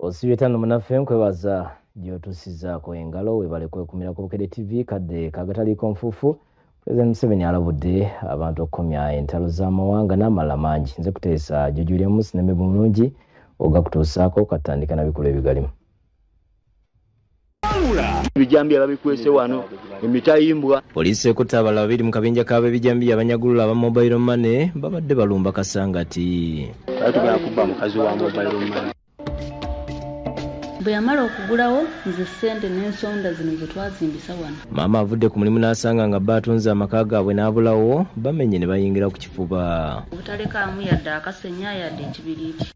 Osibitano munafe nkwebaza gyotusizaako engalo webale kwekumira ku Bukedde TV kadde kagataliko nfuufu. President Museveni alabudde abantu okukomya entalo z'amawanga n'amala mangi. Nze kuteesa Julia Musi ne Mebu Mulungi ogakutuusaako katandika na bikulu ebigalimu. Ebijambiya babikwese wano emitayimbwa. Poliisi ekutte abalala babiri mu kabinja k'ab'ebijambiya abanyagulula aba mobile money babadde balumba kasangati. Tugenda kubba mukazi wa mobile money. Bwe yamala okugulawo nze ssente n'ensonda zino ze twazimbisa wano. Maama avudde ku mulimu n'asanga nga bba atunze amaka gaabwe n'abulawo bamenye ne bayingira ku kifuba. Obutalekaamu yadde akasenya yadde ekibiriiti.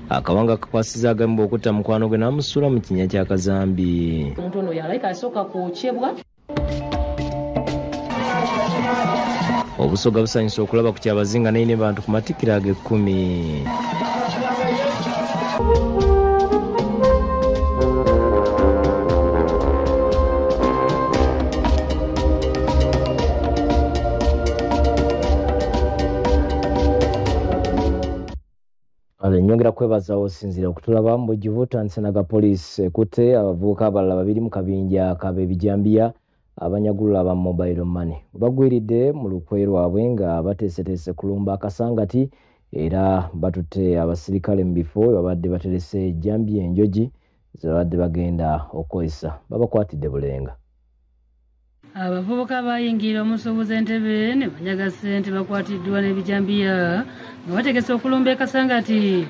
Akawanga kakwasiza agamu okutta mukwano gwe n'amusuula mu kinnya kya Kazambi. Omuntu ono yalayika asooka kwokyebwa. Obusoga busanyusa okulaba ku kyabazinga naine bantu ku matikira age-10. Nyongera kwebaza osinzira okutulaba mu bujjuvu Tansenaga poliisi ekutte abavubuka abalala babiri mu kabinja k'ab'ebijambiya abanyagulula aba mobile money. Bagwiridde mu lukwe lwabwe nga bateeseteese kulumba akasangati era batutte abasirikale mu bifo babadde baterese ejjambiya enjogi ze babadde bagenda okwesa. Babakwatidde bulenga. Abavubuka bayingira omusuubuzi Entebbe ne banyaga ssente bakwatiddwa n'ebijambiya nga bategese okulumba ekasangati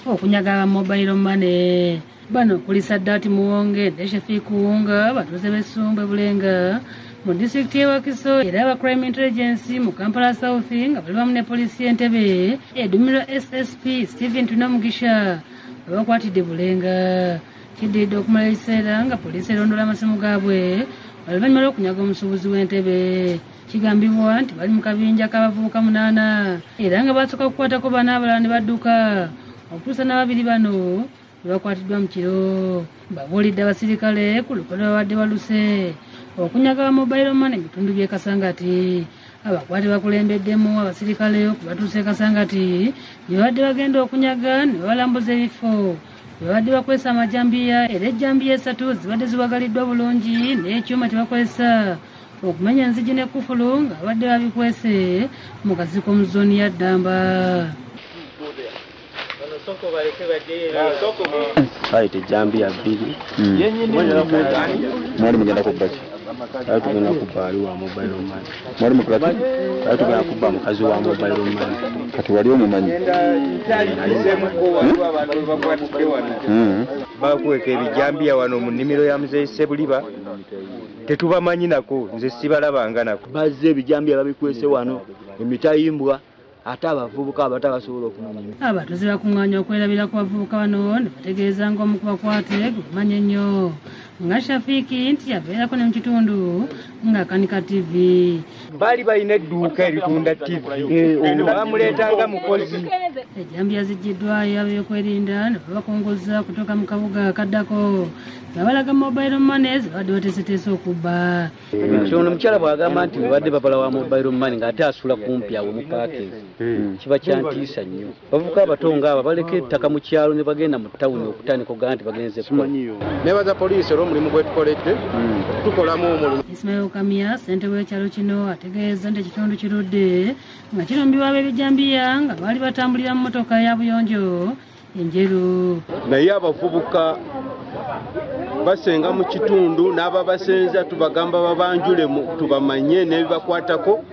okunyaga mobile money. Bano kuli Saddati Muwonge ne Shafik Kuwunga batuuze b'Essumbe Bulenga mu disitulikiti y'e Wakiso era aba Crime Intelligence mu Kampala South nga bali wamu ne poliisi y'Entebbe Edumiro SSP Stephen Tunamugisha babakwatidde Bulenga. Kiddiridde okumala ekiseera nga poliisi erondola amasimu gaabwe oluvannyuma lw'okunyaga omusuubuzi w'Entebbe. Kigambibwa nti bali mu kabinja k'abavubuka 8 era nga basooka kukwatako bana abalala ne badduka okutuusa n'ababiri bano bakwatiddwa mu kiro. Babuulidde abasirikale ku lukwe lwabadde baluse okunyaga ba mobile money mu bitundu by'e Kasangati. Abakwate bakulembeddemu abasirikale okubatuusa e Kasangati bye babadde bagenda okunyaga ne babalambuza ebifo. Babadde bakozesa amajambiya era ejjambiya 3 zibadde zibagaliddwa bulungi n'ekyuma tebakozesa okumenya enzigi ne kufulu nga babadde babikwese mu kasiko mu zooni ya Ddamba. Bayita ejjambiya 2. Mwali mugenda kubba ki? Tugenda kubba ali wa mobile money. Mwali mukulaki? Tugenda kubba mukazi wa mobile money. Kati wali omumanyi? Bakweka ebijambiya wano mu nnimiro ya Muzeeyi Ssebuliba tetubamanyi nako, nze sibalabanga nako. Bazze ebijambiya babikwese wano emitayimbwa ate abavubuka abato abasobola okumanya. Abatuuze bakuŋŋaanya okwerabira ku bavubuka bano ne bategeeza ng'omu ku bakwate gumanye nnyo nga Shafiki nti yabeerako ne mu kitundu ng'akanika TV. Baali balina edduuka eritunda TV bamuleetanga mukozi. Ejjambiya zijjiddwayo ab'ebyokwerinda ne babakongoza kutuuka mu kabuga akaddako nga balaga mobile money zibadde bateeseteese okubba. Kyono omukyala bw'agamba nti babadde babala wa mobile money ng'ate asula kumpi awo mu paakezi kiba kyantiisa nnyo. Bavubuka abato ng'abo baleka ettaka mu kyalo ne bagenda mu ttawuni okutandika okugaa nti bagenze kukola. Nebaza poliisi olw'omulimu gwe tukoledde tukolamu omulimu. Ismail Kamya ssentebe w'ekyalo kino ategeeza nti ekitundu kirudde nga kirumbibwa ab'ebijambiya nga baali batambulira mu mmotoka ya buyonjo enjeru. Naye abavubuka basenga mu kitundu n'ababasenza tubagamba babanjule tubamanye n'ebibakwatako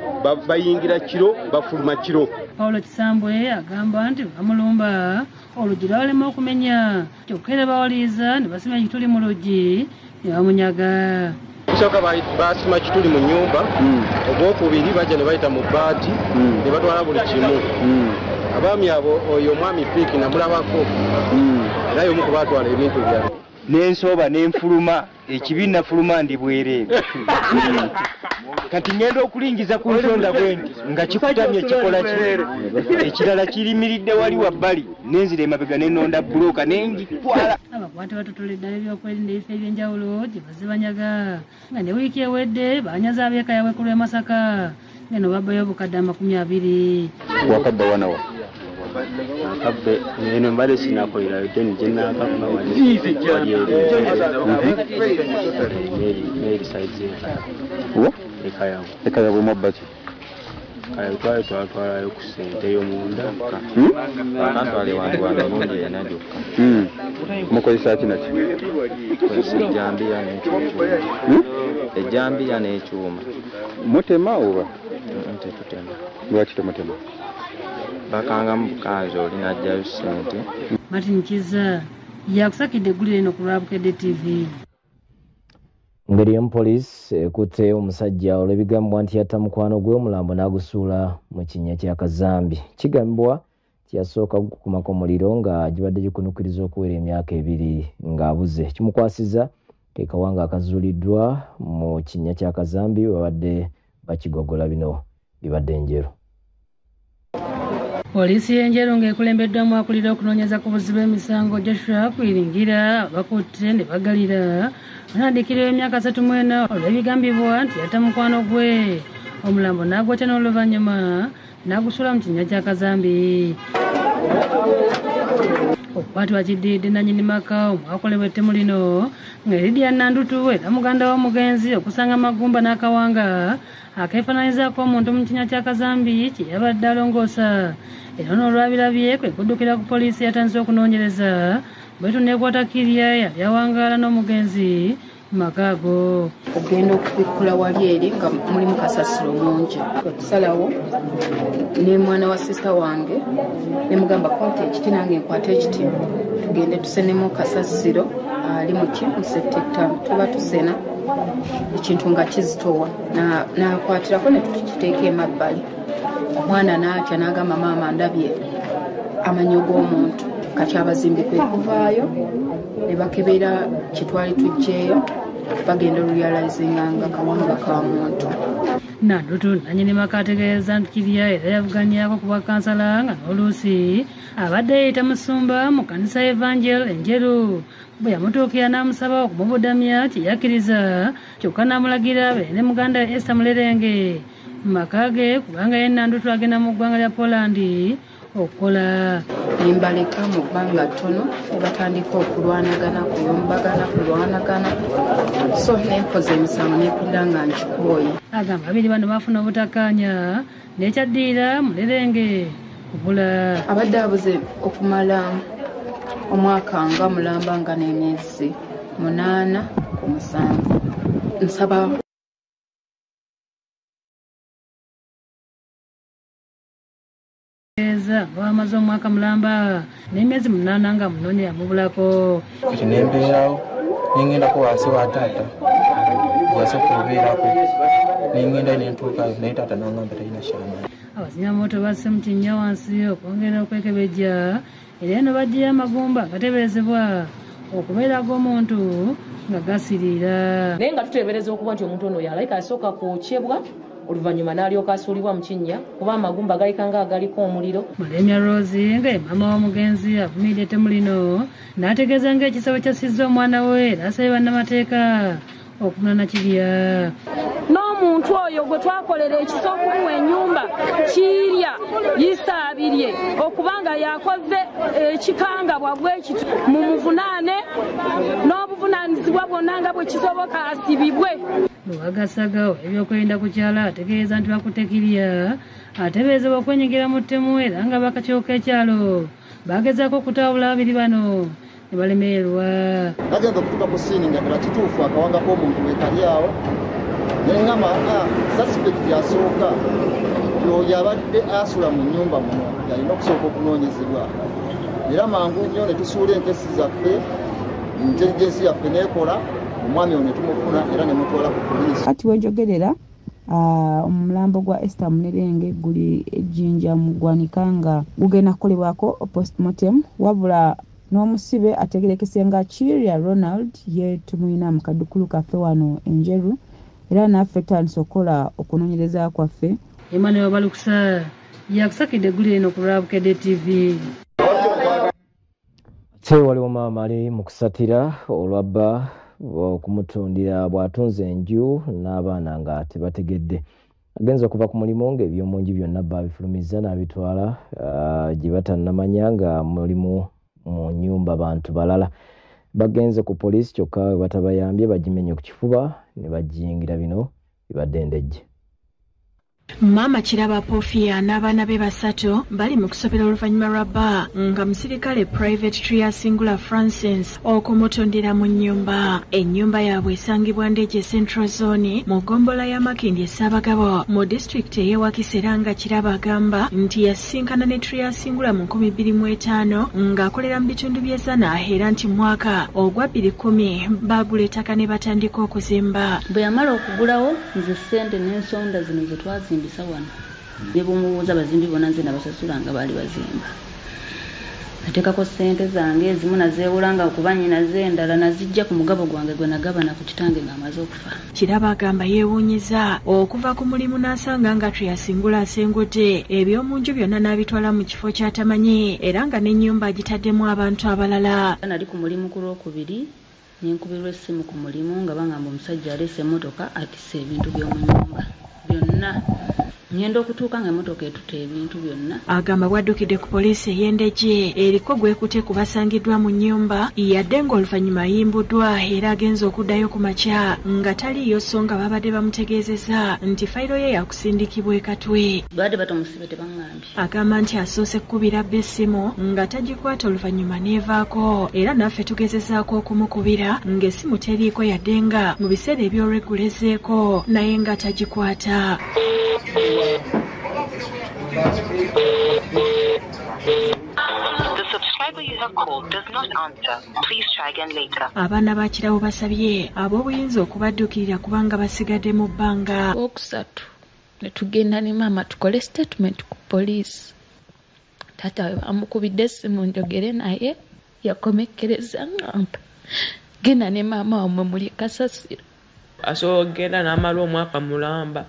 bayingira kiro bafuluma kiro. Paulo Kisambwe agamba nti bamulumba oluggi lwalema okumenya kyokka era bawaliiza ne basima ekituli mu luggi ne bamunyaga. Kusooka basima kituli mu nnyumba, ogwokubiri bajja ne bayita mu bbaati ne batwala buli kimu. Abaami abo oyo omwami Fiiki namulabako naye omu ku baatwala ebintu byabwe. N'ensooba n'enfuluma ekibiina fuluma ndi bwereere. Kati ngenda okulingiza ku nsonda bwendi nga kikutamye kikola ki? Ekirala kirimiridde wali wabbali n'enzira emabega n'ennonda bbulooka n'engitwala. Abakwate batutuledde ebyokwerinda ebifo eby'enjawulo gye bazze banyaga nga ne wiiki ewedde banyaza abeeka yawekulu e Masaka ngeno babbayo obukadde 20. Wakadda wanawa Akabe eno mbale sinakolera jeni jena akafuna wali meri size wo ekaya bwe mabati kaya twatwala yo kusente yo munda akantwale wantu wanamundi yanadyoka mukozesa kinaki ejambiya n'ekyuma mutema oba tetutema lwaki temutema bakanga mu bukanza oli najjayo ssente. Martin Kiza yakusakidde eggulu lino ku Lwabukedde TV. Ngeri y'omupoliisi ekutte omusajja olw'ebigambibwa nti yatta mukwano gwe omulambo n'agusuula mu kinnya kya Kazambi. Kigambibwa nti yasooka gukumako omuliro nga gibadde gikunukiriza okuwera emyaka 2 ng'abuze. Kimukwasiza ke kawanga akazuuliddwa mu kinnya kya Kazambi babadde bakigogola bino bibadde enjeru. Poliisi y'enjeru ng'ekulembeddwamu akulira okunoonyeza ku buzzi bw'emisango Joshua Kwiringira bakutte ne bagalira banaddikirwa emyaka 34 olw'ebigambibwa nti yatta mukwano gwe omulambo n'agwokya n'oluvannyuma n'agusuula mu kinnya kya Kazambi. Okukwatibwa kiddiridde nannyini maka omwakolebwa ettemu lino nga Lydia Nandutu era muganda w'omugenzi okusanga Magumba n'akawanga akeefaananyizaako omuntu mu kinnya kya Kazambi kye yabadde alongoosa. Era n'olwabirabye kwe kuddukira ku poliisi yatandise okunoonyereza bwetu n'ekwata Kirya yali awangaala n'omugenzi mu maka ago. Ogenda okubikkula wali eri nga mulimu kasasiro mungi. Okusalawo ne mwana wa sisita wange ne mugamba kwata ekiti nange nkwata ekiti tugende tusenemu kasasiro ali mu setteta tuba tusena ekintu nga kizitowa nakwatirako ne tukiteeka emabbali. Omwana n'atya n'agamba maama ndabye amanyo g'omuntu kati abazimbi kwe kuvaayo ne bakebera kitwali tujjeeyo bagenda oluyalayizinga nga kawanga ka muntu. Nandutu nannyini maka ategeeza nti Kirya era yavuganyaako ku bwakansala nga n'oluusi abadde yeeyita musumba mu kkanisa Evangel enjeru bwe yamutuukira n'amusaba okumubudamya kye yakkiriza kyokka n'amulagira abeere ne muganda we Esther Mulerenge mu maka ge kubanga ye Nandutu agenda mu ggwanga lya Poland okukola. Nembaleka mu bbanga ttono ne batandika okulwanagana kulwanagana so nempoza emisango nepulira nga nkikooye. Agamba babiri bano bafuna obutakkaanya n'ekyaddiira Mulerenge kubula. Abadde abuze okumala omwaka nga mulamba nga n'emyezi 8 ku 7. Nsaba bamaze omwaka mulamba n'emyezi 8 nga munoonye yamubulako. Kati nembeerawo nengendako wansi wa taata yasooka okubeerako nengenda nentuuka naye taata nangamba talina kyamaanyi. Abazinyamoto basse mu kinnya wansi okwongera okwekebejja era eno bajjayo amagumba gateeberezebwa okubeera ag'omuntu nga gasiriira. naye nga tuteebereza okuba nti omuntu ono yalayika asooka kwokyebwa oluvannyuma n'alyoka asuulibwa mu kinnya kuba amagumba galika nga agaliko omuliro. Malemya Rose nga ye maama w'omugenzi avumiridde ettemu lino n'ategeeza ng'ekisabo kyasizza omwana we era asabye bannamateeka okumunana Kirya. N'omuntu oyo gwe twakolera ekiso okumuwa ennyumba Kirya yisaabirye okubanga yakoze ekikangabwa bwekiti mu muvunaane n'obuvunaanyizibwa bwonna nga bwe kisoboka asibibwe. Lwagasaga ebyokwerinda ku kyalo ategeeza nti bakutte Kirya atebeezebwa okwenyigira mu ttemu era nga bakatyoka ekyalo bagezaako okutaawula babiri bano ne balemererwa. Agenda okutuuka ku siini nga ddala kituufu akawanga k'omuntu wekali awo neŋŋamba suspect asooka yoyo abadde asula mu nnyumba muno yalina okusooka okunoonyezebwa era mangu nnyo ne tusuula enkesi zaffe intelligence yaffe n'ekola omwami ono ne tumufuna era ne mutwala ku poliisi. Kati wenjogerera omulambo gwa Esther Mulerenge guli ejjinja mu ggwanika nga gugenda kukolebwako postmortem wabula n'omusibe ategerekese nga Kirya Ronald ye tumulina mu kaduukulu kaffe wano enjeru era naffe tutandise okukola okunoonyereza kwaffe. Emmanuel Balukusa yakusakidde eggulu lino ku Lwabukedde TV. Waliwo maama ali mu kusatira olwabba okumutundira bw'atunze enju n'abaana nga tebategedde. agenza okuva ku mulimu ng'ebyomungi byonna babifulumiza n'abitwala gye batannamanya nga mulimu mu nnyumba bantu balala. Bagenze ku poliisi kyokka we batabayambye bagimenye ku kifuba ne bagiyingira bino bibadde endejje. Mama Kiraba Pofia n'abaana be basatu bali mu kusobera oluvannyuma lwa bba nga musirikale Private Tria Singula Francis okumutondera mu nnyumba. Ennyumba yaabwe esangibwa Ndejje Central Zone mu ggombolola ya Makindye Ssaabagabo mu disitulikiti ey'e Wakiso era nga Kiraba agamba nti yasinkana ne Tria Singula mu 2005 ng'akolera mu bitundu by'e Zana era nti mwaka ogwa 2010 baagula ettaka ne batandika okuzimba. Bwe yamala okugulawo nze ssente n'ensonda zino ze twazimbisa wano ne bumubuuza abazimbi bonna nze nabasasula nga baali bazimba. Nateekako ssente zange ezimu nazeewula nga okuba nnyinaze endala nazijja ku mugabo gwange gwe nagabana ku kitange ng'amaze okufa. Kiraba agamba yeewuunyiza okuva ku mulimu n'asanga nga Tria Singula asengudde ebyomunju byonna n'abitwala mu kifo ky'atamanyi era nga n'ennyumba agitaddemu abantu abalala. Nali ku mulimu ku Lwokubiri nenkubirwa essimu ku mulimu nga bangamba omusajja aleese emmotoka atisse ebintu by'omu nnyumba byonna. Ngenda okutuuka nga emmotoka etutte ebintu byonna. Agamba bwaddukidde ku poliisi ey'Endejje eriko gwekute ku basangiddwa mu nnyumba yadde ng'oluvannyuma ayimbuddwa era agenza okuddayo ku makya nga taliiyo so nga babadde bamutegeezeza nti fayiro ye yakusindikibwa e Katwe. Baadde batamusibe tebaŋŋambye. Agamba nti asoose kkubira bba essimu nga tagikwata oluvannyuma neevaako era naffe tugezezaako okumukubira ng'essimu teriiko yadde nga mu biseera eby'olwegulezeeko naye nga tagikwata. The subscriber you have called does not answer. Please try again later. Abaana ba Kirawo basabye ab'obuyinza okubaddukirira kubanga basigadde mu bbanga. Okusatu ne tugenda ne maama tukole statement ku poliisi. Taata we bamukubidde essimu njogere naye yakomekkereza ngamba genda ne maama wamwe muli Kasasiro. Asobola okugenda n'amala omwaka mulamba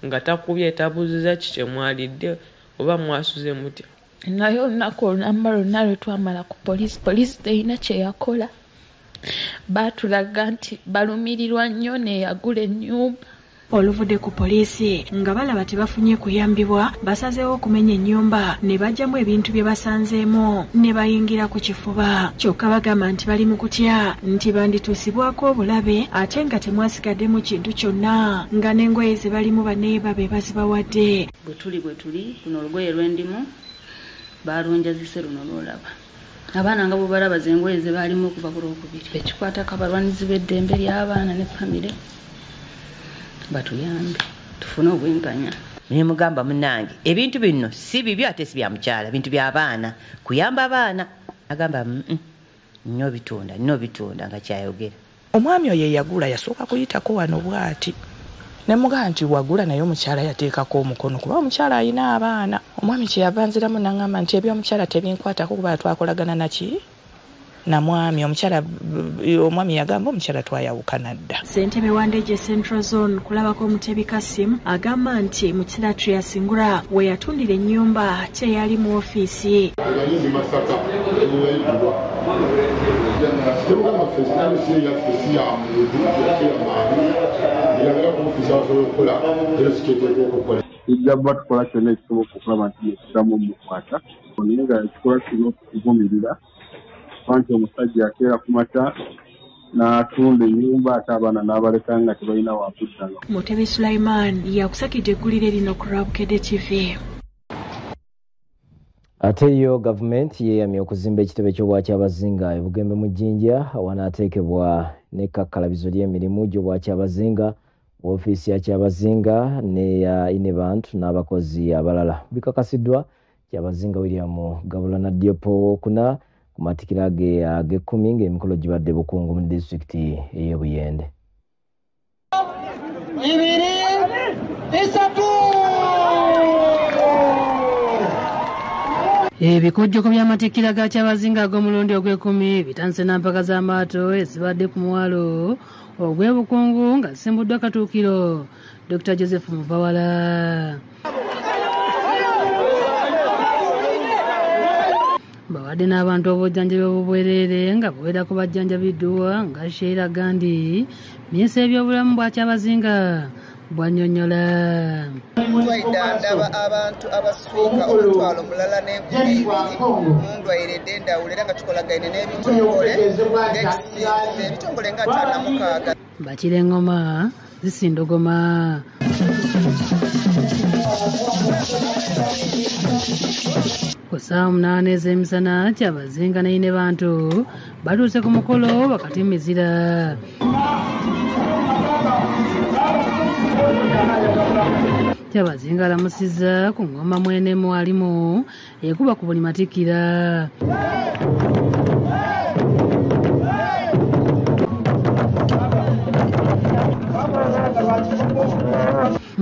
nga takubye tabuuziza kiki mwalidde oba mwasuze mutya. Naye olunaku olunamba lwonna lwe twamala ku poliisi terina kye yakola. Baatulaga nti balumirirwa nnyo neyagula ennyumba. Oluvudde ku poliisi nga balaba tebafunye kuyambibwa basazeewo okumenya ennyumba ne bajjamu ebintu bye basanzeemu ne bayingira ku kifuba. Kyokka bagamba nti bali mu kutya nti bandituusibwako obulabe ate nga temwasigaddemu kintu kyonna nga n'engoye ze balimu banneeba be bazibawadde. Bwe tuli luno olugoye lwendimu baalunjazise luno lwolaba. Abaana nga bwe balaba ze engoye ze baalimu okuva ku Lwokubiri. Ekikwatako abalwanizi b'eddembe ly'abaana ne famire batuyambe tufune obwenkanya. Nemugamba munange ebintu bino si bibyo ate si bya mukyala bintu by'abaana kuyamba abaana. Agamba nnyo bitunda nga kyayogera. Omwami oyo yagula yasooka kuyitako wano bw'ati nemugamba nti wagula naye omukyala yateekako omukono kuba omukyala alina abaana. Omwami kyeyavanziramu n'angamba nti ebyomukyala tebinkwatako kuba twakolagana naki na mwami. Omwami yagamba omukyala twayawukana dda. Ssentebe wa Ndejje Central Zone kulabako Mutebi Kasim agamba nti mu kiseera Tria Singula we yatundira ennyumba teyali mu ofiisi. Ijja kuba tukola kyonna ekisoboka okulaba nti ekiramu omukwata naye nga ekikola kino okuvumirira nti omusajja yakeera ku mata n'atunda ennyumba ate abaana n'abaleka nga tebalina wakuddanga. Mutebi Sulaiman yakusakidde eggulire lino ku Rabukedde TV. Ate yo gavumenti yeeyamye okuzimba ekitebe ky'obwakyabazinga e Bugembe mu Jjinja awanaateekebwa n'ekkakkalabizo ly'emirimu gy'obwakyabazinga ofiisi ya Kyabazinga n'eya Inebantu n'abakozi abalala. Bikakasiddwa Kyabazinga William Gabula Diopo kuna ku matikira ge ag'ekkumi ng'emikolo gibadde bukungu mu disitulikiti ey'e Buyende. 2, 3 Ebikojjoko by'amatikkira ga Kyabazinga ag'omulundi ogw'ekumi bitanse n'empaka z'amaato ezibadde ku mwalo ogw'ebukungu nga zisimbuddwa Katuukiro. Dr. Joseph Muvawala bawadde n'abantu obujjanjabi obubwereere nga buwera ku bajjanjabiddwa nga Sheila Gandhi, minisita w'ebyobulamu bwa Kyabazinga bw'annyonnyola. Twayidandaba abantu abaswika omutwalo mulala n'enkumi ibiri mu ndwaire ed'endawulo era nga tukolaganye n'ebitongole ng'ekisiise ebitongole nga 56. Bakira engoma zisindogoma. Ku ssaawa 8 ez'emisana Kyabazinga ne bantu batuuse ku mukolo wakati mizira. Kyabazinga alamusizza ku ngoma mwene mwalimu ekuba ku buli matikira.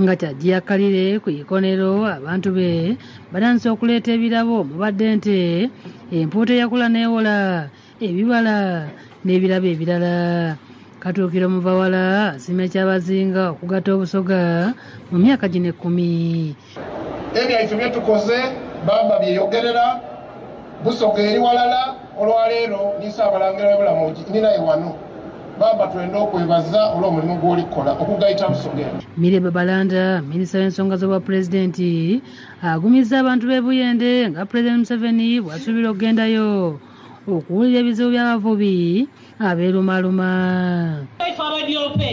Nga kyajjakalire ku ikonero abantu be batandise okuleeta ebirabo mubadde nte empuuta eyakula neewola ebibala n'ebirabo ebirala. Katuukiro Muvawala asima Kyabazinga okugatta obusoga mu myaka gino 10. Ebyaife bye tukoze bamba byeyogerera busoga eri walala olwaleero nisaabalangira w'ebulamu ninaye wano bamba twenda okwebaza olw'omulimu gw'olikola okugayita busoga. Mire Babalanda minisita w'ensonga z'obwapulezidenti agumizza abantu b'e Buyende nga Pulezidenti Museveni bw'asuubira okugendayo okuwulira ebizibu by'abavubi abeerumaluma. Ife abadyope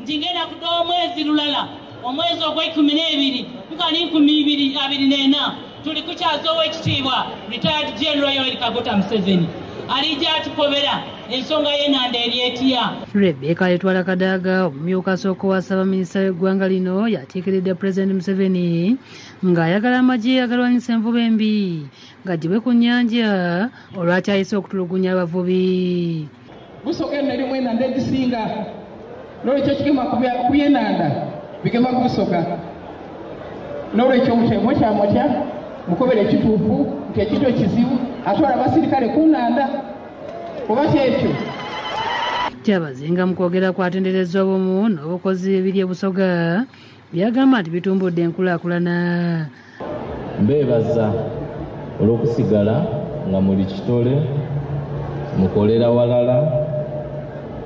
nti ngenda kutoa omwezi lulala omwezi ogw'ekumi tukali 2024 tuli kukyaza ow'ekitiibwa retired general Yoweri Kaguta Museveni alijja atukobera ensonga y'ennanda eryetya. Rebecca Yetwala Kadaga omumyuka asooka wa Ssaabaminisita w'eggwanga lino yatiikiridde Pulezidenti Museveni ng'ayagala amagye agalwanyisa envuba embi gaggyibwe ku nnyanja olwakyayise okutulugunya abavubi. Busoga eno erimu ennanda egisinga n'olwekyo ekigema ku by'ennanda bigema ku busoga n'olwekyo omutemo kyamotya mukobera ekituufu nti ekito kizibu atwala abasirikale ku nnanda oba kyekyo. Kyabazinga mu kwogera kwatendereza obumu n'obukozi ebiri ebusoga byagamba nti bitumbudde enkulaakulana. Mbeebaza olw'okusigala nga muli kitole mukolera walala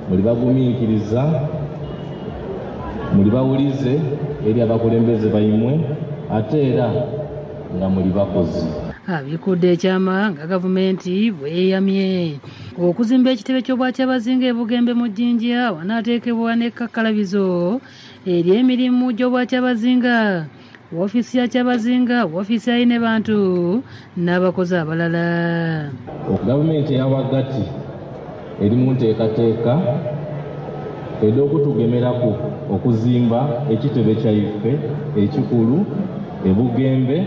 muli bagumiikiriza muli bawulize eri abakulembeze baimwe ate era nga muli bakozi. Abikudde ekyama nga gavumenti bweyamye okuzimba ekitebe ky'obwakyabazinga e Bugembe mu Jjinja wanaateekebwa n'ekkakkalabizo eri emirimu gy'obwakyabazinga, woofiisi ya Kyabazinga, woofiisi ya Ine bantu n'abakozi abalala. Gavumenti eyawagati eri mu nteekateeka ed'okutugemerako okuzimba ekitebe kyaife ekikulu e Bugembe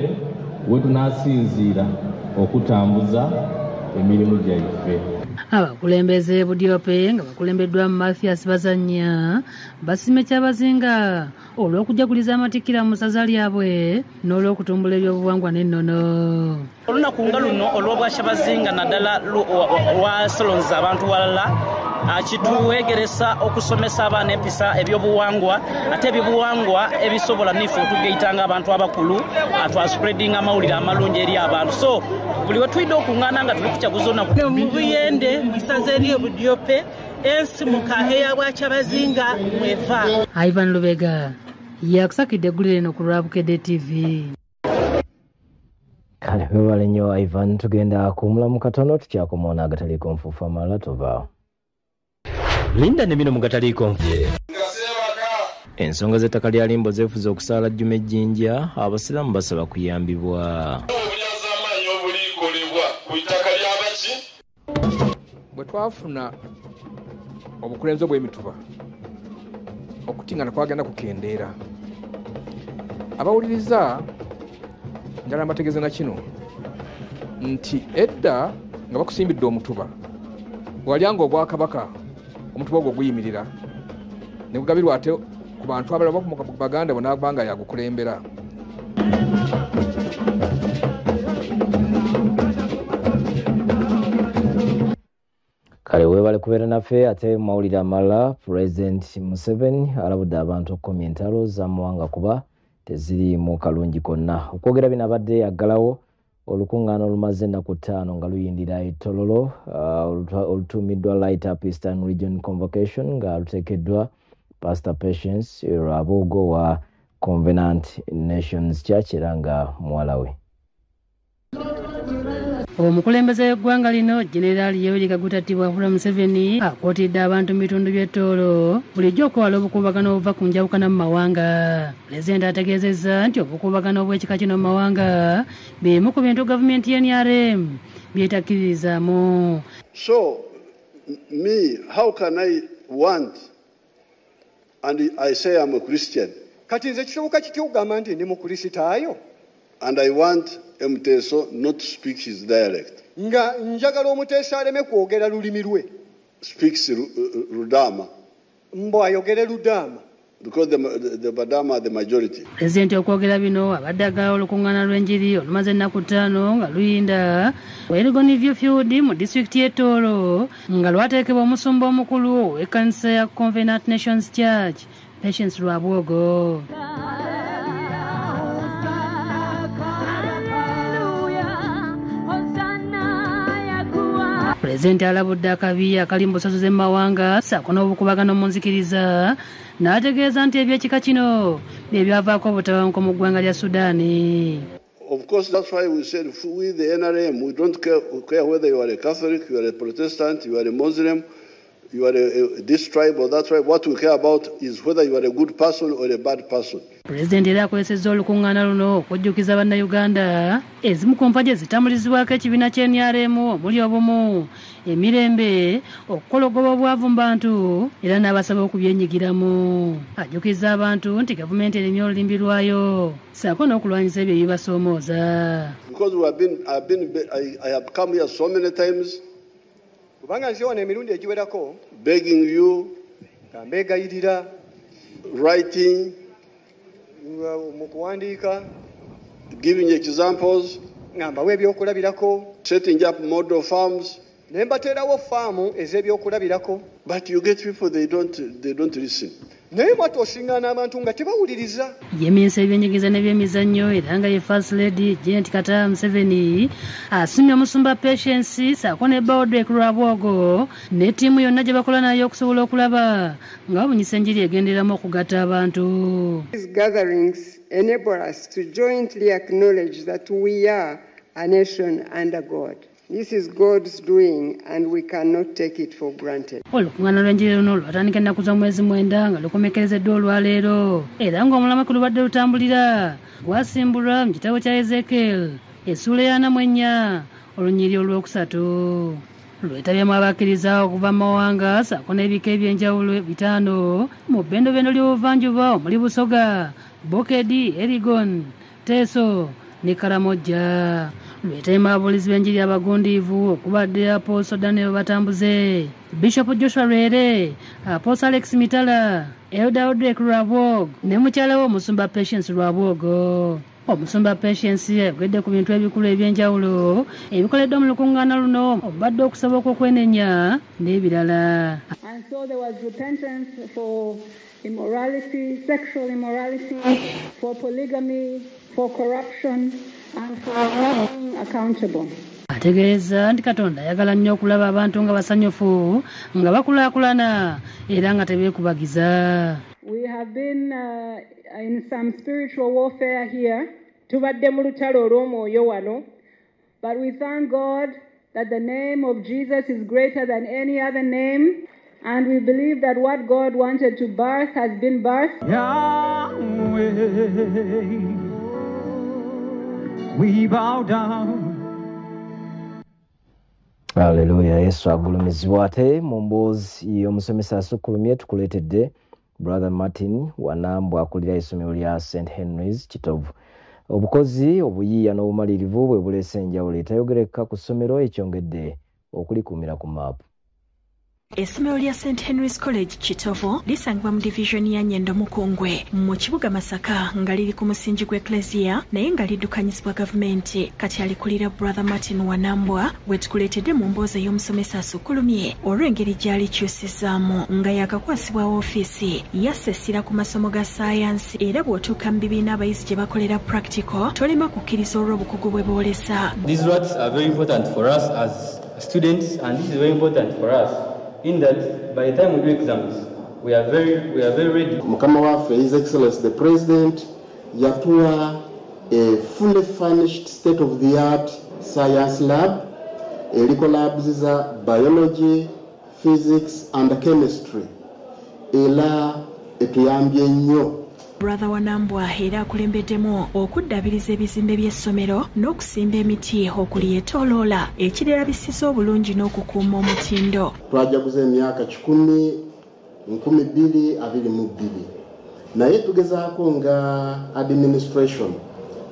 we tunaasinziira okutambuza emirimu gyaife. Abakulembeze Budyope nga bakulembeddwa mu Mathias Bazanya basime Kyabazinga olw'okujaguliza amatikkira mu ssaza lyabwe n'olw'okutumbula ebyobuwangwa n'ennono. Olunaku nga luno olw'obwakyabazinga naddala lwasolonza abantu walala kituwegeresa okusomesa abaana empisa ebyobuwangwa ate ebyobuwangwa ebisobola nife otugeitanga abantu abakulu twaspreading amawulire amalungi eri abantu. So buli we tulidde okuŋŋaana nga tuli kukyaguza olunaku mu Buyende isaza eri Budyope ensi muka eyabwakyabazinga mweva. Ivan Lubega yakusakidde eggulire eno ku Lwabukedde TV. Kale webale nnyo Ivan, tugenda kumulamu katono tukyakomaona agataliiko nfuufu amalala tovaawo. Linda ne bino mu gataliiko nfuufu. Ensonga z'ettaka lya Limbo zeefuza okusaala Jjuma Ejjinja, abasiraamu basaba kuyambibwa. Obulyazamaanyi obuliikolebwa ku ttaka ly'abaki? Bwe twafuna obukulembeze bw'emituba okutingana kwagenda kukendeera abawuliriza njala mbategeeze na kino nti edda nga bakusimbidde omutuba walyanga ogwakabaka omutuba ogwo guyimirira ne gugabirwa ate ku bantu abalala ku baganda bonaabanga yagukulembera. Kale weebale kubeera naffe ate mawulire amalala. Pulezidenti Museveni alabudde abantu okukomya entalo z'amawanga kuba teziriimu kalungi konna. Okwogera bino abadde yaggalawo olukuŋŋaana olumaze ennaku 5 nga luyindira ettololo olutuumiddwa Light Up Eastern Region Convocation nga luteekeddwa Pastor Patience Rwabugo wa Covenant Nations Church era nga muwala we. Omukulembeze w'eggwanga lino General Yoweri Kaguta Tiwafula Museveni akootidde abantu mu bitundu by'ettoolo bulijjo okwewala obukuubagano obuva ku njawukana mu mawanga. Pulezidenti ategeezezza nti obukuubagano obw'ekika kino mu mawanga bimu ku bintu gavumenti y'NRM byetakkiririzaamu. So, me, how can I want, and I say I'm a Christian, kati nze kisoboka kitya okugamba nti ndi mukristaayo and I want Mteso not to speak his dialect. Nga njagala Omuteesa aleme kwogera lulimi lwe. Speaks Rudama. Mbo ayogere Ludama. Because the Badama are the majority. Pulezidenti okwogera bino abadde agala olukuŋŋaana lw'enjiri olumaze ennaku 5 nga luyinda Elgon View Field mu disitulikiti y'Ettoolo nga lwateekebwa omusumba omukulu w'ekkanisa ya Covenant Nations Church Patience Rwabugo. Pulezidenti alabudde akabi akali mu busaso z'emmawanga ssaako n'obukubagano mu nzikiriza n'ategeeza nti ebyekika kino bye byavaako obutabanguko mu ggwanga lya Sudaani. Of course, that's why we said we, the NRM, we don't care whether you are a Catholic, you are a Protestant, you are a Muslim, you are this tribe or that tribe. What we care about is whether you are a good person or a bad person. Pulezidenti era akozesezza olukuŋŋaana luno okujjukiza bannayuganda ezimu ku mpagi ezitambulizibwako ekibiina ky'NRM omuli obumu, emirembe, okukologoba obwavu mu bantu era n'abasaba okubyenyigiramu. Ajjukiza abantu nti gavumenti erinnya olulimbi lwayo ssaako n'okulwanyisa ebyo ebibasoomooza. Because I have come here so many times kubanga nze wano emirundi egiwerako begging you, nga mbeegayirira, writing, mu kuwandiika, giving examples, nga mbawa ebyokulabirako, setting up model farms, ne mbateerawo faamu ez'ebyokulabirako. But you get people they don't listen. Naye mwate osiŋŋaana abantu nga tebawuliriza. Ye minisita w'ebyenjigiriza n'ebyemizannyo era nga ye First Lady Janet Kata Museveni asiimye omusumba Patience ssaako ne Bawodek Rwabugo ne ttiimu yonna gye bakola nayo okusobola okulaba nga babunyisa enjiri egenderamu okugatta abantu. These gatherings enable us to jointly acknowledge that we are a nation under God. This is God's doing and we cannot take it for granted. Olukuŋŋaana lw'enjiri luno lwatandika ennaku z'omwezi 9 nga lukomekerezeddwa olwaleero era ng'omulamwa ku lubadde lutambulira gwasimbulwa mu kitabo kya Ezekiel essuula ya 4 olunyiri olwokusatu. Lwetabyemu abakkiriza okuva mu mawanga ssaako n'ebika eby'enjawulo 5 mu bbendobendo ly'obuvanjuba omuli Busoga, Bokedi, Elgon, Teso ne Karamoja. Lwetabyemu ababuulizi b'enjiri abagundiivu okubadde Apostle Daniel Batambuze, Bishop Joshua Lwere, Apostle Alex Mitala, Elder Odrek Rwabugo ne mukyala we Omusumba Patience Rwabugo. Omusumba Patience yagedde ku bintu ebikulu eby'enjawulo ebikoleddwa mu lukuŋŋaana luno obadde okusaba okw'okwenenya n'ebirala. And so there was repentance for immorality, sexual immorality, for polygamy, for corruption, and for being accountable. Ategeeza nti Katonda ayagala nnyo okulaba abantu nga basanyufu nga bakulaakulana era nga tebeekubagiza. We have been in some spiritual warfare here. Tubadde mu lutalo olw'omwoyo wano. But we thank God that the name of Jesus is greater than any other name. And we believe that what God wanted to birth has been birthed. Yahweh, we bow down. Haleluya. Yesu agulumizibwa. Ate mu mboozi y'omusomesa asukkulumye tukuleetedde Brother Martin Wanambwa akulira essomero lya St. Henry's Kitovu. Obukozi obuyiiya n'obumalirivu bwe buleese enjawulo etayogereka ku ssomero ekyongedde okulikuumira ku maapu. Essomero lya St. Henry's College Kitovu lisangibwa mu division ya Nyendo Mukungwe mu kibuga Masaka nga liri ku musingi gw'Ecclesia naye nga liddukanyizibwa gavumenti. Kati alikulira Brother Martin Wanambwa we tukuleetedde mu mboozi y'omusomesa asukkulumye olw'engeri gy'ali kyusizaamu nga yakakwasibwa woofiisi yasse essira ku masomo ga saayansi era bw'otuuka mu bibiina abayizi gye bakolera practical tolema kukkiriza olw'obukugu bwe boolesa. These words are very important for us as students and this is very important for us. In that, by the time we do exams, we are very ready. Mukama waffe, His Excellency the President, yatuwa a fully furnished state-of-the-art science lab, eriko labs za biology, physics and chemistry. Era etuyambye nnyo. Brother Wanambwa era akulembeddemu okuddabiriza ebizimbe by'essomero n'okusimba emiti okulyetooloola ekirabisiza obulungi n'okukuuma omutindo. Twajaguza emyaka 2022 naye tugezaako nga administration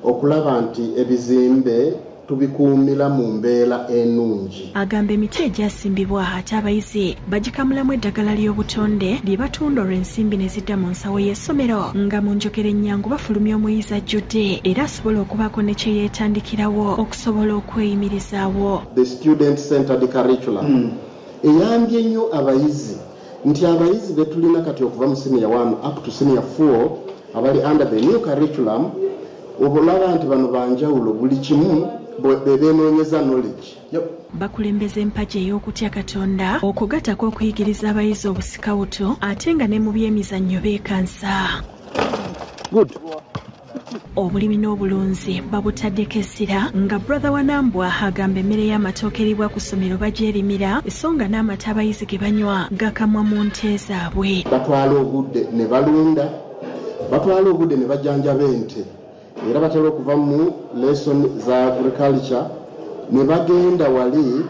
okulaba nti ebizimbe tubikuumira mu mbeera ennungi. Agamba emiti egyasimbibwa ate abayizi bagikamulamu eddagala ly'obutonde lye batunda olw'ensimbi ne zidda mu nsawo y'essomero nga mu njogera ennyangu bafulumya omuyizi ajjudde era asobola okubaako ne kye yeetandikirawo okusobola okweyimirizaawo. The student centered curriculum eyambye nnyo abayizi nti abayizi be tulina kati okuva mu senior 1 up to senior 4 abali under the new curriculum obulaba nti bano banjawulo buli kimu bebenoonyeza knowledge. Bakulembeza empagi ey'okutya Katonda okugattako okuyigiriza abayizi obusikawuto ate nga ne mu by'emizannyo beekansa. Obulimi n'obulunzi babutaddeko essira nga Brother Wanambwa agamba emmere y'amatooke eribwa ku ssomero bagyerimira esonga n'amata abayizi ge banywa gakamwa mu nte zaabwe. Batwala obudde ne balunda, batwala obudde ne bajjanjaba ente. Era batera okuva mu lesson za agriculture ne bagenda wali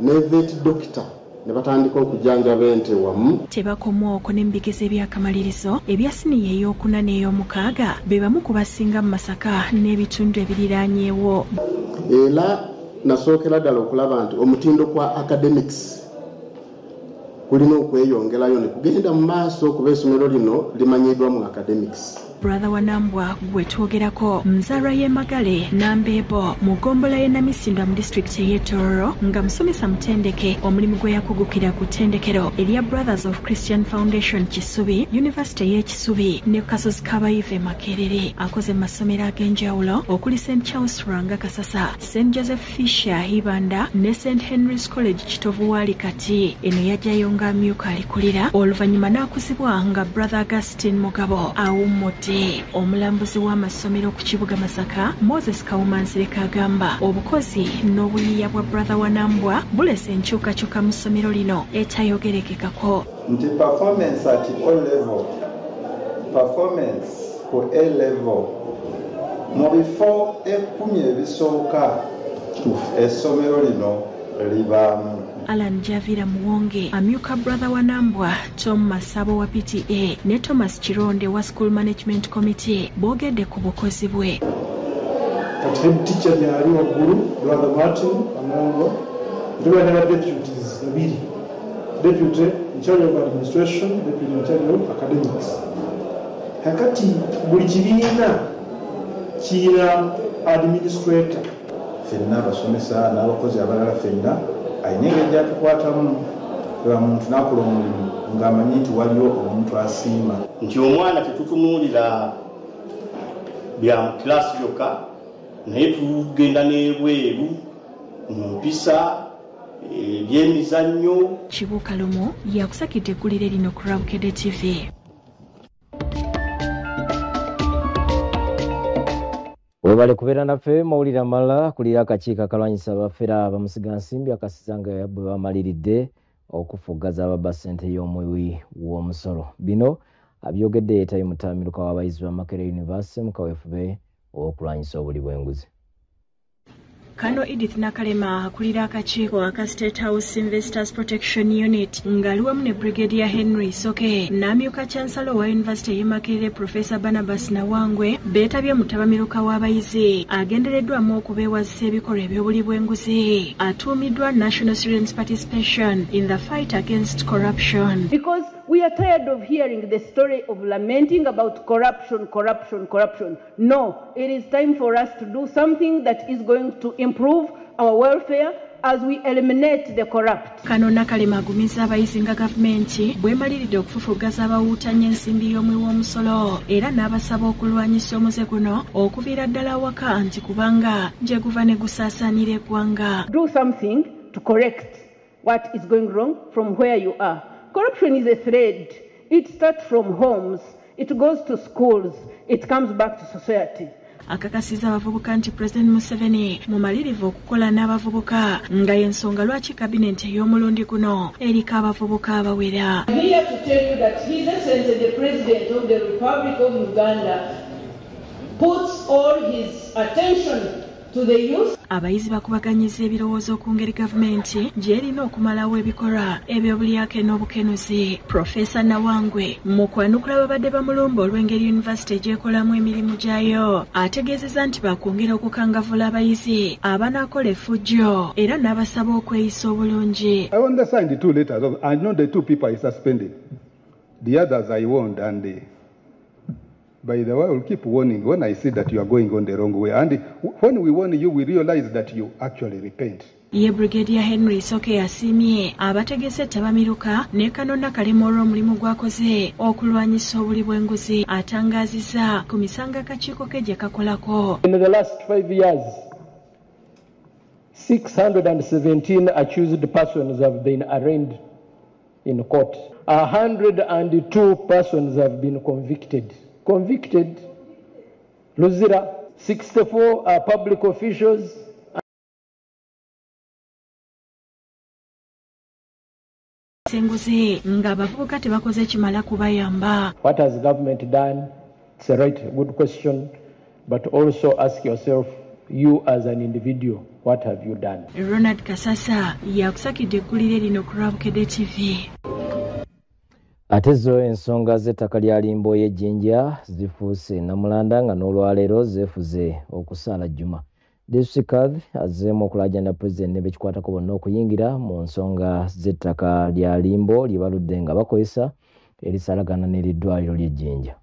ne vet doctor ne batandika okujjanjaba ente wamu. Tebakoma okwo n'embigezo ebyakamalirizo ebya siniya ey'okuna n'ey'omukaaga be bamu ku basinga mu Masaka n'ebitundu ebiriraanyeewo. Era nasookera ddala okulaba nti omutindo kwa academics kulina okweyongerayo ne kugenda mu maaso kuba essomero lino limanyiddwa mu academics. Brother Wanambwa gwe twogerako muzaalwa y'e Magale Nambeebo mu ggombolola y'e Namisindwa mu disitulikiti y'e Tororo nga musomesa mutendeke omulimu gwe yakugukira ku ttendekero erya Brothers of Christian Foundation Kisubi, University y'e Kisubi ne Kasozi Kabayive Makerere. Akoze mu masomero ag'enjawulo okuli St. Charles Rwanga Kasasa, St. Joseph Fisher Hibanda ne St. Henry's College Kitovu Wali kati eno yajjayo nga amyuka alikulira oluvannyuma n'akuzibwa nga Brother Augustine Mugabo awummudde. Omulambuzi w'amasomero ku kibuga Masaka Moses Kawumansireka agamba obukozi n'obuyiiya bwa Brother Wanambwa bulese enkyukakyuka mu ssomero lino etayogerekekako. Nti performance at all level, performance ku A level mu bifo 10 ebisooka essomero lino libaamu. Alan Javira Muwonge amyuka Brother Wanambwa, Tom Masabo wa PTA ne Thomas Chironde wa School Management Committee boogedde ku bukozi bwe. Kati head teacher yali waggulu Brother Martin Amongo ndiwe ne deputies babiri, deputy in charge of administration, deputy in charge of academics. Kakati buli kibiina kira administrator fenna basomesa n'abakozi abalala fenna ayinenge ejja tukwatamu lwa muntu nakola omulimu ng'amanyi nti waliwo omuntu asiima nti omwana tetutunuulira bya mu kilasi byokka naye tugenda n'ebweru mu mpisa ebyemizannyo. Kibuuka Lumu yakusakidde eggulire lino ku Rabukedde TV. Webale kubeera naffe mawulire amalala kulira akakiiko akalwanyisa abafera bamusigansimbi akasizanga bwe bamaliridde okufuggaza ababba ssente y'omwiwi w'omusolo. Bino abyogedde Tayi Mutamiruka w'abayizi ba Makerere University mu kaweefube w'okulwanyisa obuli bw'enguzi. Kano Edith Nakalema akulira akakiiko aka State House Investors Protection Unit ng'ali wamu ne Brigadier Henry Soke n'amyuka Chancellor wa University y'e Makerere Professor Barnabas Nawangwe beetabye mu tabamiruka w'abayizi agendereddwamu okubeewazisa ebikolwa eby'obuli bw'enguzi atuumiddwa National Students Participation in the Fight Against Corruption. Because we are tired of hearing the story of lamenting about corruption. No, it is time for us to do something that is going to improve our welfare as we eliminate the corrupt. Kano Nakalema agumiza abayizi nga gavumenti bwemaliridde okufufuggaza abawuutanya ensimbi y'omwiwi w'omusolo era n'abasaba okulwanyisa omuze guno okuviira ddala awaka nti kubanga gye guva ne gusaasaanira eggwanga. Do something to correct what is going wrong from where you are. Corruption is a thread It starts from homes, it goes to schools, it comes back to society. Akakasiza abavubuka nti President Museveni mumalirivu okukola n'abavubuka nga y'ensonga lwaki kabinenti ey'omulundi guno eriko abavubuka abawera. I'm here to tell you that His Excellency the President of the Republic of Uganda puts all his attention to the youth. Abayizi bakubaganyiza ebirowoozo ku ngeri gavumenti gy'erina okumalawo ebikolwa eby'obulyake n'obukenuzi. Profesa Nawangwe mu kwanukula ababadde bamulumba olw'engeri yunivasite gy'ekolamu emirimu gyayo ategeezezza nti bakwongera okukangavula abayizi abanaakola effujjo era n'abasaba okweyisa obulungi. I understand the two letters. I know the two people I suspended. The others I warned, and by the way, I will keep warning when I see that you are going on the wrong way. And when we warn you, we realize that you actually repent. Ye Brigadier Henry Soke yasimye abategese tabamiruka ne kanona kalimoro omulimu gwakoze okulwanyisa obuli bw'enguzi atangaziza ku misanga kakiiko ke gye kakolako. In the last 5 years, 617 accused persons have been arraigned in court. 102 persons have been convicted. Luzira, 64 are public officials. What has government done? It's a right good question, but also ask yourself, you as an individual, what have you done? Ronald Kasasa yakusakidde eggulire lino ku Rwabukede TV. Ate zo ensonga z'ettaka lya Limbo y'Ejjinja zifuuse Namulanda nga n'olwaleero zeefuze okusaala Juma. Disitulikaazi azzeemu okulajjana Pulezidenti ne bekikwatako bonna okuyingira mu nsonga z'ettaka lya Limbo lye baludde nga bakozesa erisalagana n'eddwaliro ly'Ejjinja.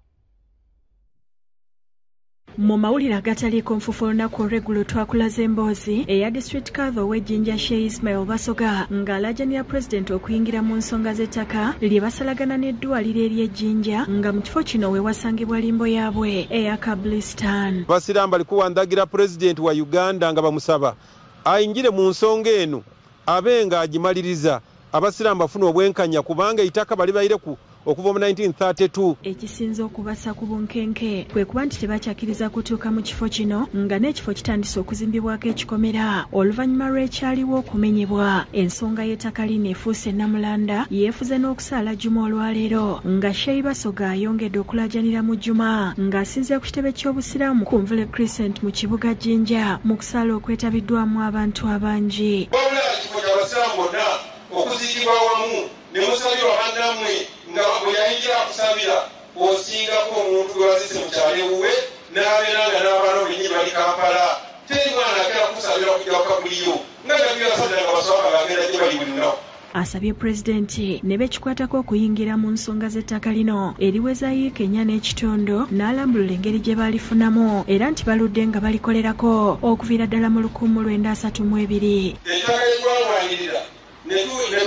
Mu mawulire agataliiko nfufu olunaku olw'eggulo twakulaze emboozi eya District Kaava ow'Ejjinja Sheikh Ismail Basoga ng'alajjanira Pulezidenti okuyingira mu nsonga z'ettaka lye basalagana n'eddwaliro ery'Ejjinja nga mu kifo kino we wasangibwa Limbo yaabwe eya Kablistan. Basiraamu bali kuwandagira Pulezidenti wa Uganda nga bamusaba ayingire mu nsonga eno abe nga agimaliriza abasiraamu bafuna obwenkanya kubanga ettaka bali bayire ku okuva mu 1932. Ekisinza okubasa ku bunkenke kwe kuba nti tebakyakiriza kutuuka mu kifo kino nga n'ekifo kitandise okuzimbibwako ekikomera oluvannyuma lw'ekyaliwo okumenyebwa. Ensonga y'ettaka lino efuuse Namulanda yeefuze n'okusaala Juma olwaleero nga Sheikh Basoga ayongedde okulajjanira mu Juma ng'asinziira ku kitebe ky'obusiraamu ku Nvule Crescent mu kibuga Jinja mu kusaala okwetabiddwamu abantu abangi. Wabula ekifo ky'abasiraamu bonna okuziikibwa wamu ne musabirwa bannammwe nga bwe yayingira kusabira osingako omuntu gwe bazise mu kyalo ewuwe n'abeera nga n'abaana benyi bali Kampala teri mwana agenda kusabira okujja kukabuliyo nga nabirasabira nga basaba bagenda gye bali buli lunaku. Asabye Pulezidenti ne bekikwatako okuyingira mu nsonga z'ettaka lino eriweza yiika ennya n'ekitondo n'alambulula engeri gye baalifunamu era nti baludde nga balikolerako okuviira ddala mu 1932. Ettaka ly'eggwangwanyirira ne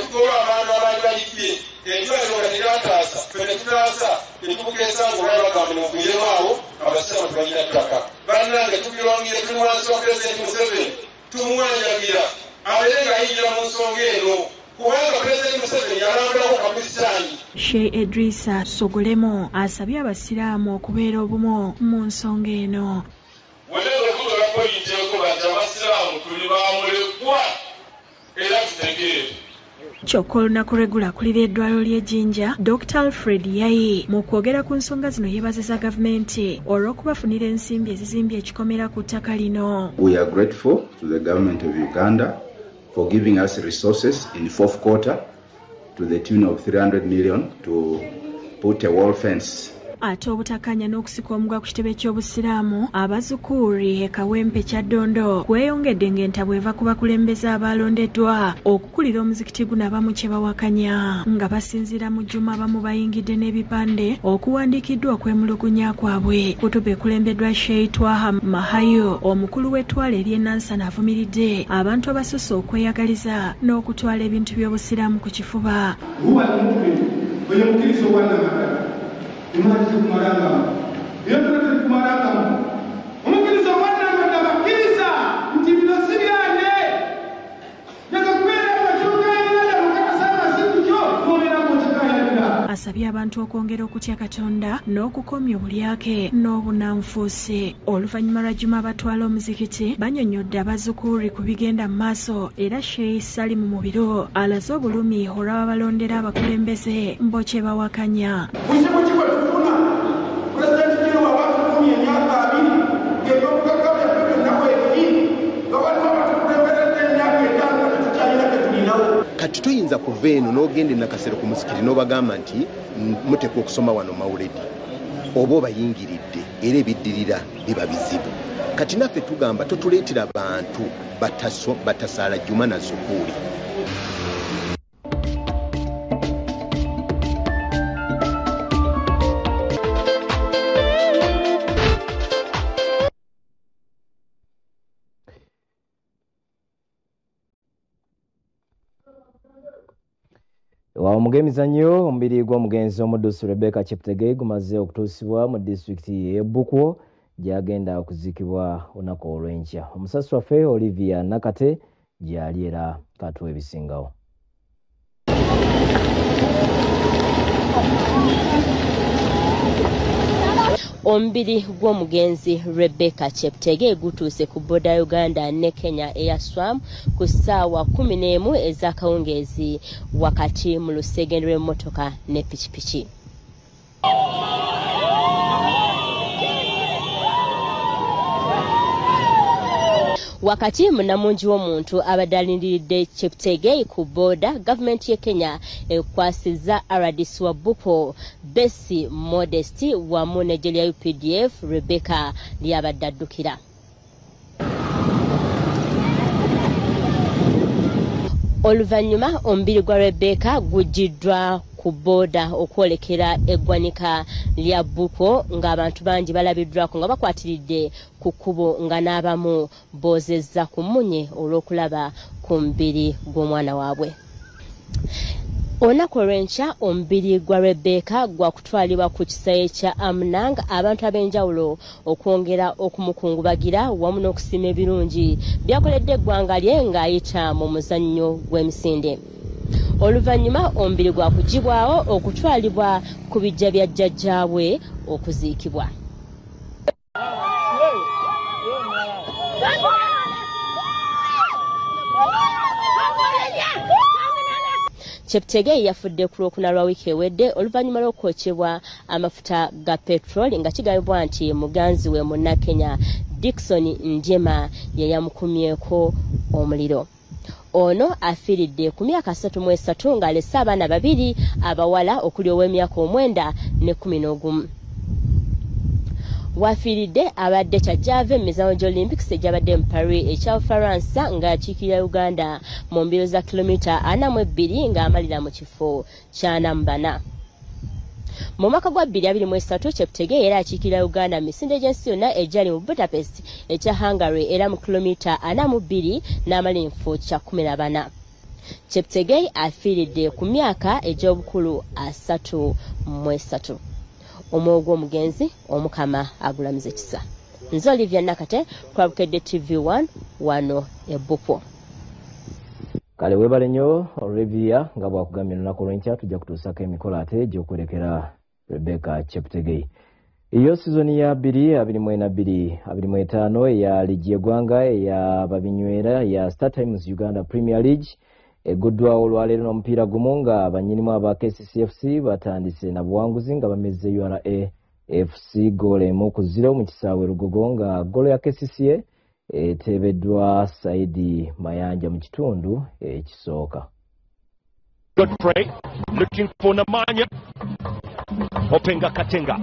tutola abantu abaali balikibye eddwaliro nga terataasa ffe ne tutaasa ne tubukeesa ng'olwali bagamba ne muvuyiremu awo abasiraamu tebalina ttaka. Bannange tubirongire tuli wansi wa Pulezidenti Museveni tumuwanjagira abeere ng'ayingira mu nsonga eno kubanga Pulezidenti Museveni yalambulako Kablisitaani. Sheikh Idrisa Sogolemo asabye abasiraamu okubeera obumu mu nsonga eno. Wena okutola poyinteeko bati abasiraamu tuli bamulekwa era tutegeere. Kyokka olunaku lw'eggulo akulira eddwaliro ly'Ejjinja Dr. Alfred Yayi mu kwogera ku nsonga zino yeebazizza gavumenti olw'okubafunira ensimbi ezizimbye ekikomera ku ttaka lino. We are grateful to the government of Uganda for giving us resources in the fourth quarter to the tune of 300 million to put a wall fence. Ate obutakanya n'okusika omugwa ku kitebe ky'obusiraamu Abazukuuri Kawempe Kyaddondo kweyongedde ng'entabwe eva ku bakulembeze abalondeddwa okukulira omuzikiti guno abamu kye bawakanya nga basinziira mu Juma abamu bayingidde n'ebipande okuwandiikiddwa okwemulugunya kwabwe. Kutuba ekulembeddwa Sheikh Twaha Mahayo omukulu w'ettwala ery'Enansana avumiridde abantu abasusse okweyagaliza n'okutwala ebintu by'obusiraamu ku kifuba. Imani kumaranga yefuna kumaranga umukiriza wana ndabakiriza ntibino sibyange nakakwera bachuka ina mukata sana siku cyo kubera mu chikayira asabye abantu okwongera okutya Katonda n'okukomya obulyake n'obunanfuusi. Oluvannyuma lwa Juma abatwala omuzikiti bannyonnyodde abazzukulu ku bigenda mu maaso era Sheikh Salim Mubiro alaze obulumi olw'abalondera abakulembeze mbokye bawakanya. Kati tuyinza kuva eno n'ogenda Nakasero ku musikiti n'obagamba nti muteekwa okusoma wano mawuledi oba obayingiridde era ebiddirira biba bizibu. Kati naffe tugamba totuleetera abantu batasaala Juma na Zukuuli. Wa mugemizanyo omubiri gw'omugenzi omuddusi Rebecca Cheptegei gumaze okutuusibwa mu disitulikiti y'e Bukwo gy'agenda okuziikibwa olunaku olw'enkya. Omusasi waffe Olivia Nakate gy'ali era katuwa ebisingawo. Omubiri gw'omugenzi Rebecca Cheptegei gutuuse ku booda Uganda ne Kenya eyaswamu ku ssaawa 11 ez'akawungeezi wakati mu lusegende lw'emmotoka ne pikipiki. Wakati munamungi w'omuntu abadde alindiridde Cheptegei ku booda, gavumenti y'e Kenya ekwasizza RDC wa Bukwo Bessie Modesty wamu n'eggye lya UPDF Rebecca lyabadde addukira. Oluvannyuma omubiri gwa Rebecca gujjiddwa ku booda okwolekera eggwanika lya Bukwo ng'abantu bangi balabiddwako nga bakwatiridde ku kkubo nga n'abamu boozezza ku mmunye olw'okulaba ku mubiri gw'omwana waabwe. Olunaku olw'enkya omubiri gwa Rebecca gwakutwalibwa ku kisaawe kya Amunang abantu ab'enjawulo okwongera okumukungubagira wamu n'okusiima ebirungi byakoledde eggwanga lye ng'ayita mu muzannyo gw'emisinde. Oluvannyuma omubiri gwakugibwawo okutwalibwa ku bijja bya jjajjaabwe okuziikibwa. Cheptegei yafudde ku Lwokuna lwa wiiki ewedde oluvannyuma lw'okwokyebwa amafuta ga petroli nga kigambibwa nti muganzi we Munnakenya Dickson Njema ye yamukumyeko omuliro. Ono afiiridde ku myaka 33 ng'alese abaana babiri abawala okuli ow'emyaka 9 ne 11. Wafiiridde abadde kyajjava emizannyo gy'Olympics egyabadde mu Paris ekya Faransa ng'akiikirira Uganda mu mbiro za kilomita 42 ng'amalira mu kifo kya 4. Mu mwaka gwa 2023 Cheptegei era akiikirira Uganda misinde gy'ensi yonna egyali mu Budapest ekya Hungary era mu kilomita 42 n'amalira mu kifo kya 14. Cheptegei afiiridde ku myaka egy'obukulu 33. Omwoyo gw'omugenzi omukama agulamize kisa. Nze Olivia Nakate kwa Bukedde TV1 wano e Bukwo. Kale webale nnyo Olivia nga bwakugambye olunaku olw'enkya tujja kutuusako emikolo ate gy'okwolekera Rebecca Cheptegei. Iyo sizoni ya 2024-2025 eya ligi y'eggwanga eya babinywera ya Star Times Uganda Premier League eguddwawo olwaleero n'omupiira gumu nga abannyinimu aba KCCFC batandise na buwanguzi nga bamezze URA FC goal 1-0 mu kisaawe Lugogo nga goolo ya KCCA eteebeddwa Saidi Mayanja mu kitundu ekisooka. Good play, looking for Namanya. Openga Katenga,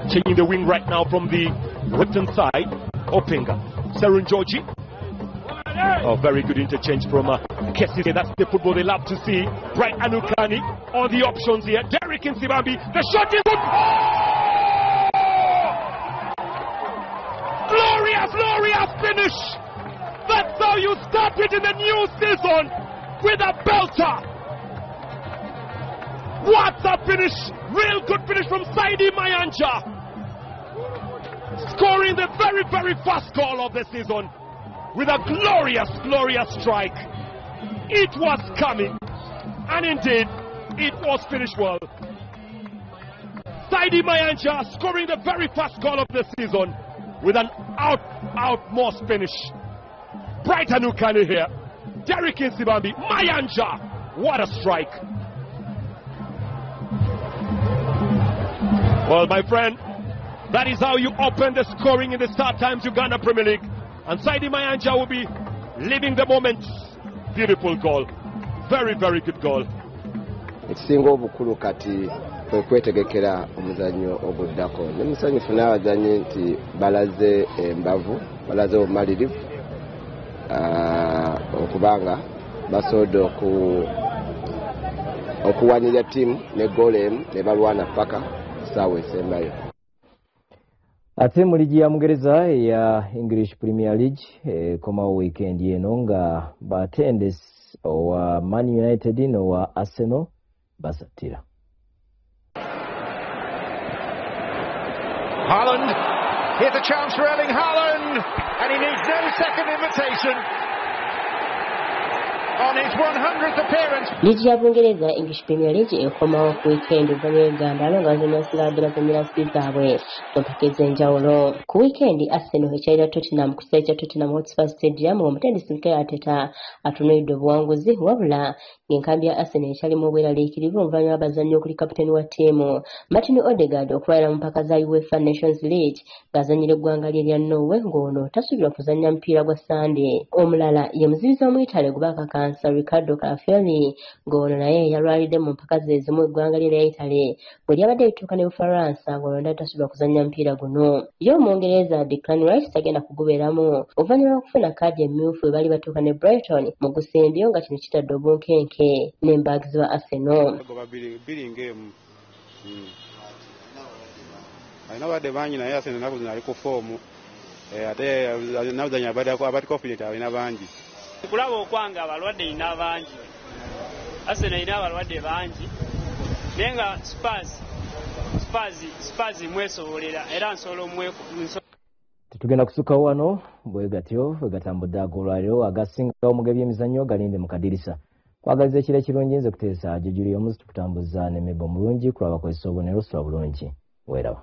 changing the wing right now from the left-hand side. Openga, Serun Georgie. Oh, very good interchange from Kessie. That's the football they love to see. Bright Anukani on the options here. Derek Nsibambi, the shot is good. Oh! Glorious finish. That's how you start it in the new season, with a belter. What a finish! Real good finish from Saidi Mayanja. Scoring the very, very first goal of the season with a glorious strike. It was coming, and indeed, it was finished well. Saidi Mayanja scoring the very first goal of the season with an out-most finish. Brighton Ukani here. Derek Insibambi. Mayanja. What a strike. Well, my friend, that is how you open the scoring in the Star Times Uganda Premier League. And Saidi Mayanja will be living the moment. Beautiful goal. Very, very good goal. Ekisinga obukulu kati kwe kwetegekera omuzannyo oguddako. Ne musanyufu n'abazannyi nti balaze embavu, balaze obumalirivu okubanga basobodde okuwanirira ttiimu ne goal emu ne balwana paka ssaawa esembayo. Ate mu ligi ya Mungereza ya English Premier League komawo weekend eno nga batendesi owa Man United n'owa Arsenal basatira. Haaland, here's a chance for Erling Haaland, and he needs no second invitation on his 100th appearance. Ligi ya Bungereza English Premier League ekomawo ku weekend uvanye Uganda nga bazanya silabe bazanyira sizaabwe mpaka ez'enjawulo. Ku weekend Arsenal ekyalira Tottenham ku kibuga kya Tottenham Hotspur Stadium omutendesi Mikel Arteta atunuulidde obuwanguzi wabula ng'enkambi ya Arsenal ekyalimu obweraliikirivu oluvannyuma lw'abazannyi okuli kapiteeni wa ttiimu Martin Odegaard okulwalira mu mpaka za UEFA Nations League ng'azannyira eggwanga lye lya Norway ng'ono tasuubirwa kuzannya mupiira gwa Sunday. Omulala ye muzibizi w'omuyitale gwe baakakansa Riccardo Carafiori ng'ono naye yalwalidde mu mpaka ze ezimu eggwanga lye lya Italy bwe lyabadde lituuka ne Bufaransa ng'ono ndala tasuubirwa kuzannya mupiira guno. Ye Omungereza Declan Rice tagenda kugubeeramu oluvannyuma lw'okufuna kkaadi emmyufu bwe bali batuuka ne Brighton mu gusembyo nga kino kitadde obunkenke n'embagizi wa Arsenal. alina badde bangi naye Arsenal ennaku zino ali ku foomu ate nabuzanya abali confident alina bangi. Kulaba okwanga abalwadde ina bangi. Arsenal ina abalwadde bangi. Naye nga Spurs mwesobolera era nsolo Tugenda kusuka wano bwegatyo wegatambudde agolwaliro agasingawo mu by'emizannyo galinde mu kadirisa. Kwagaliza ekiro kirungi nze kuteesa Jujuli omuzi tukutambuza ne Mebo mulungi kulaba kwesa obubonero bulungi. Weerawa.